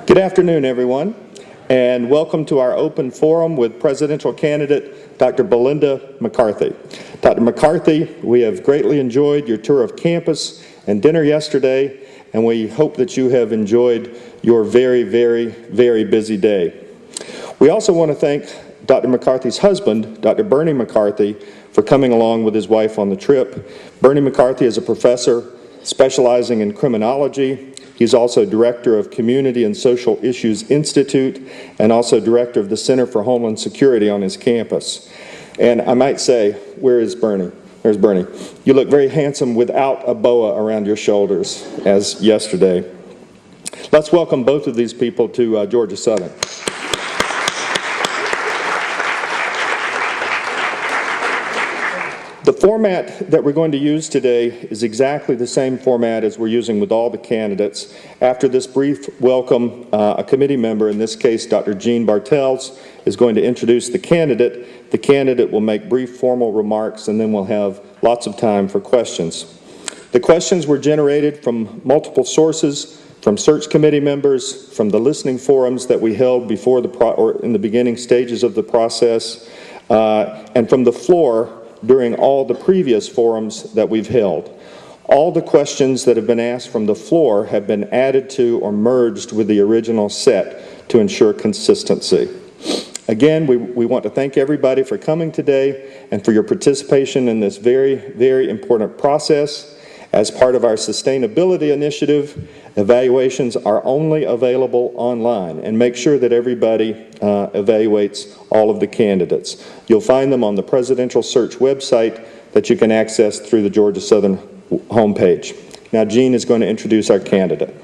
Good afternoon, everyone, and welcome to our open forum with presidential candidate Dr. Belinda McCarthy. Dr. McCarthy, we have greatly enjoyed your tour of campus and dinner yesterday, and we hope that you have enjoyed your very, very busy day. We also want to thank Dr. McCarthy's husband, Dr. Bernie McCarthy, for coming along with his wife on the trip. Bernie McCarthy is a professor specializing in criminology. He's also director of Community and Social Issues Institute and also director of the Center for Homeland Security on his campus. And I might say, where is Bernie? There's Bernie. You look very handsome without a boa around your shoulders, as yesterday. Let's welcome both of these people to Georgia Southern. The format that we're going to use today is exactly the same format as we're using with all the candidates. After this brief welcome, a committee member, in this case Dr. Jean Bartels, is going to introduce the candidate. The candidate will make brief formal remarks, and then we'll have lots of time for questions. The questions were generated from multiple sources, from search committee members, from the listening forums that we held before or in the beginning stages of the process, and from the floor during all the previous forums that we've held. All the questions that have been asked from the floor have been added to or merged with the original set to ensure consistency. Again, we want to thank everybody for coming today and for your participation in this very important process. As part of our sustainability initiative, evaluations are only available online, and make sure that everybody evaluates all of the candidates. You'll find them on the presidential search website that you can access through the Georgia Southern homepage. Now, Jean is going to introduce our candidate.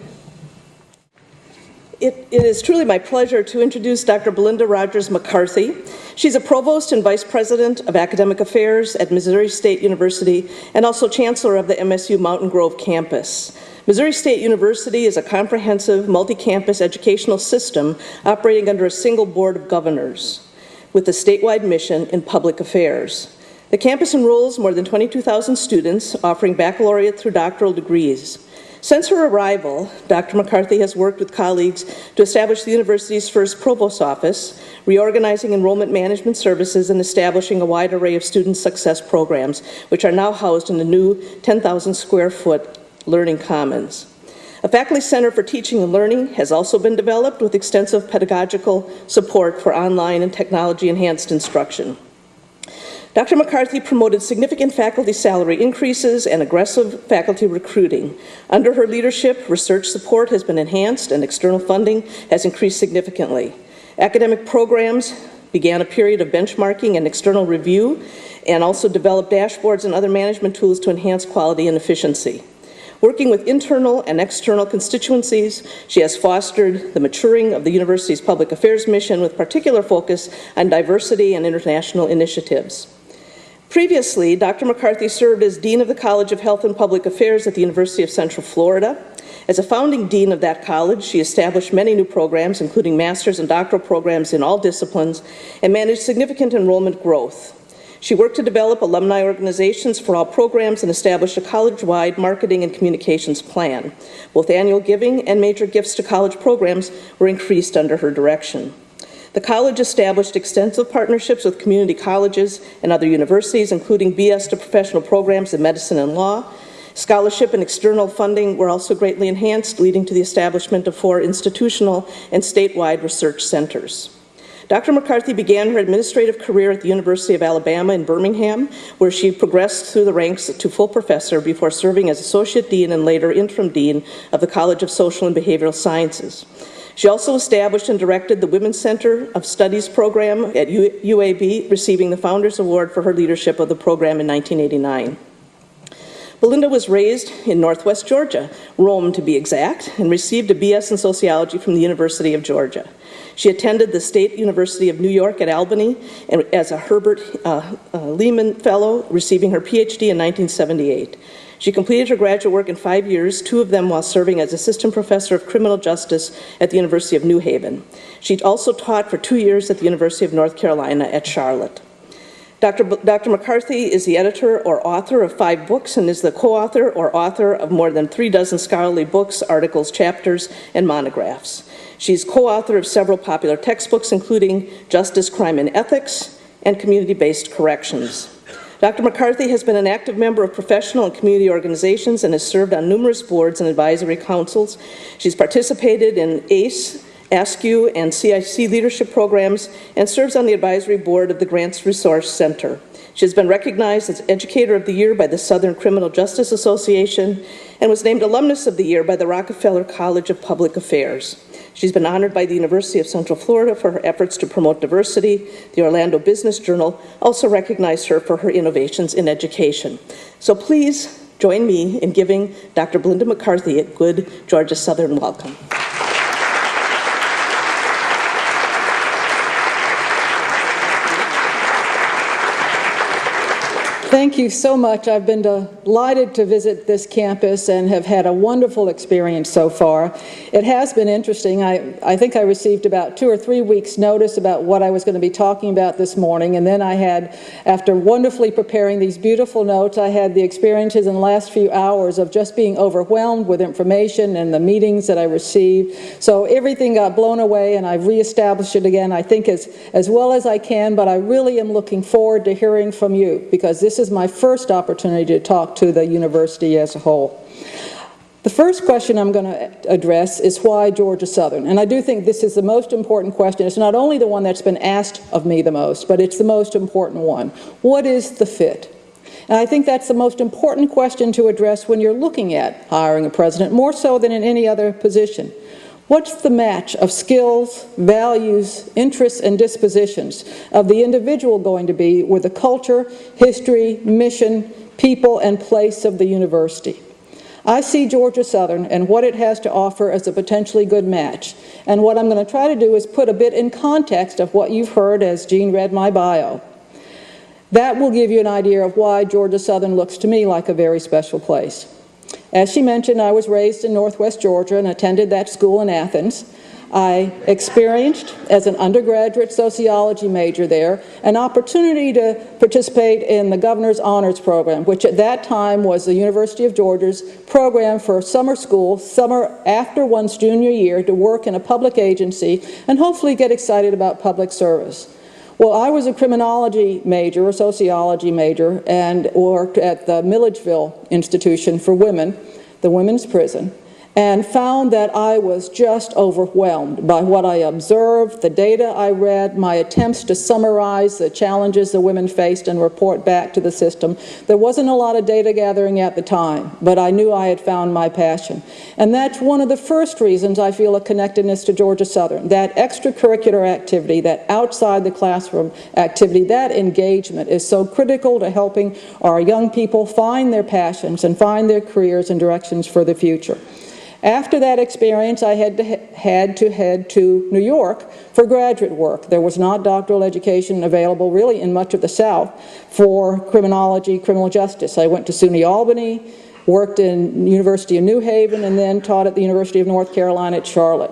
It is truly my pleasure to introduce Dr. Belinda Rogers McCarthy. She's a Provost and Vice President of Academic Affairs at Missouri State University and also Chancellor of the MSU Mountain Grove campus. Missouri State University is a comprehensive multi-campus educational system operating under a single board of governors with a statewide mission in public affairs. The campus enrolls more than 22,000 students, offering baccalaureate through doctoral degrees. Since her arrival, Dr. McCarthy has worked with colleagues to establish the university's first provost office, reorganizing enrollment management services, and establishing a wide array of student success programs, which are now housed in the new 10,000 square foot Learning Commons. A faculty center for teaching and learning has also been developed with extensive pedagogical support for online and technology-enhanced instruction. Dr. McCarthy promoted significant faculty salary increases and aggressive faculty recruiting. Under her leadership, research support has been enhanced and external funding has increased significantly. Academic programs began a period of benchmarking and external review, and also developed dashboards and other management tools to enhance quality and efficiency. Working with internal and external constituencies, she has fostered the maturing of the university's public affairs mission with particular focus on diversity and international initiatives. Previously, Dr. McCarthy served as Dean of the College of Health and Public Affairs at the University of Central Florida. As a founding dean of that college, she established many new programs, including master's and doctoral programs in all disciplines, and managed significant enrollment growth. She worked to develop alumni organizations for all programs and established a college-wide marketing and communications plan. Both annual giving and major gifts to college programs were increased under her direction. The college established extensive partnerships with community colleges and other universities, including BS to professional programs in medicine and law. Scholarship and external funding were also greatly enhanced, leading to the establishment of 4 institutional and statewide research centers. Dr. McCarthy began her administrative career at the University of Alabama in Birmingham, where she progressed through the ranks to full professor before serving as associate dean and later interim dean of the College of Social and Behavioral Sciences. She also established and directed the Women's Center of Studies program at UAB, receiving the Founders Award for her leadership of the program in 1989. Belinda was raised in Northwest Georgia, Rome to be exact, and received a BS in sociology from the University of Georgia. She attended the State University of New York at Albany and as a Herbert Lehman Fellow, receiving her PhD in 1978. She completed her graduate work in 5 years, 2 of them while serving as assistant professor of criminal justice at the University of New Haven. She also taught for 2 years at the University of North Carolina at Charlotte. Dr. McCarthy is the editor or author of 5 books and is the co-author or author of more than 36 scholarly books, articles, chapters, and monographs. She's co-author of several popular textbooks, including Justice, Crime, and Ethics, and Community-Based Corrections. Dr. McCarthy has been an active member of professional and community organizations and has served on numerous boards and advisory councils. She's participated in ACE, ASCU, and CIC leadership programs and serves on the advisory board of the Grants Resource Center. She has been recognized as Educator of the Year by the Southern Criminal Justice Association and was named Alumnus of the Year by the Rockefeller College of Public Affairs. She's been honored by the University of Central Florida for her efforts to promote diversity. The Orlando Business Journal also recognized her for her innovations in education. So please join me in giving Dr. Belinda McCarthy a good Georgia Southern welcome. Thank you so much. I've been delighted to visit this campus and have had a wonderful experience so far. It has been interesting. I think I received about 2 or 3 weeks' notice about what I was going to be talking about this morning, and then I had, after wonderfully preparing these beautiful notes, I had the experiences in the last few hours of just being overwhelmed with information and the meetings that I received. So everything got blown away, and I've reestablished it again, I think, as well as I can, but I really am looking forward to hearing from you, because this is my first opportunity to talk to the university as a whole. The first question I'm going to address is why Georgia Southern? And I do think this is the most important question. It's not only the one that's been asked of me the most, but it's the most important one. What is the fit? And I think that's the most important question to address when you're looking at hiring a president, more so than in any other position. What's the match of skills, values, interests, and dispositions of the individual going to be with the culture, history, mission, people, and place of the university? I see Georgia Southern and what it has to offer as a potentially good match. And what I'm going to try to do is put a bit in context of what you've heard as Jean read my bio. That will give you an idea of why Georgia Southern looks to me like a very special place. As she mentioned, I was raised in Northwest Georgia and attended that school in Athens. I experienced, as an undergraduate sociology major there, an opportunity to participate in the Governor's Honors Program, which at that time was the University of Georgia's program for summer school, summer after one's junior year, to work in a public agency and hopefully get excited about public service. Well, I was a criminology major, a sociology major, and worked at the Milledgeville Institution for Women, the women's prison, and found that I was just overwhelmed by what I observed, the data I read, my attempts to summarize the challenges the women faced and report back to the system. There wasn't a lot of data gathering at the time, but I knew I had found my passion. And that's one of the first reasons I feel a connectedness to Georgia Southern, that extracurricular activity, that outside the classroom activity, that engagement is so critical to helping our young people find their passions and find their careers and directions for the future. After that experience, I had to head to New York for graduate work. There was not doctoral education available really in much of the South for criminology, criminal justice. I went to SUNY Albany, worked in the University of New Haven, and then taught at the University of North Carolina at Charlotte.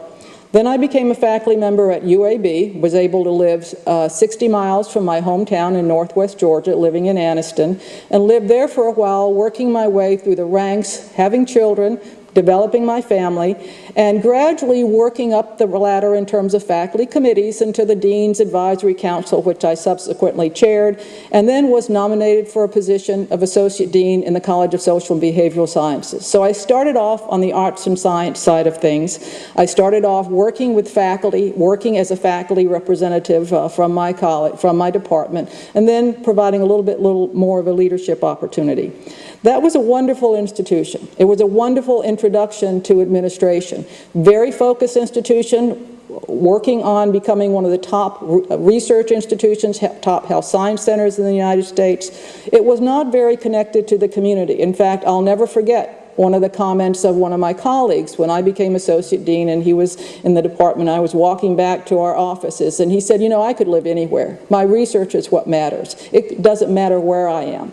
Then I became a faculty member at UAB, was able to live 60 miles from my hometown in Northwest Georgia, living in Anniston, and lived there for a while, working my way through the ranks, having children, developing my family, and gradually working up the ladder in terms of faculty committees into the Dean's Advisory Council, which I subsequently chaired, and then was nominated for a position of Associate Dean in the College of Social and Behavioral Sciences. So I started off on the arts and science side of things. I started off working with faculty, working as a faculty representative from my college, from my department, and then providing a little more of a leadership opportunity. That was a wonderful institution. It was a wonderful introduction to administration. Very focused institution, working on becoming one of the top research institutions, top health science centers in the United States. It was not very connected to the community. In fact, I'll never forget one of the comments of one of my colleagues when I became associate dean and he was in the department. I was walking back to our offices and he said, "You know, I could live anywhere. My research is what matters. It doesn't matter where I am."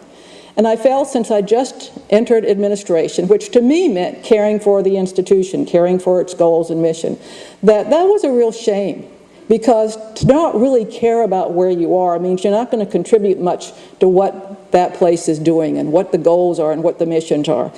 And I felt, since I just entered administration, which to me meant caring for the institution, caring for its goals and mission, that was a real shame. because to not really care about where you are means you're not going to contribute much to what that place is doing and what the goals are and what the missions are.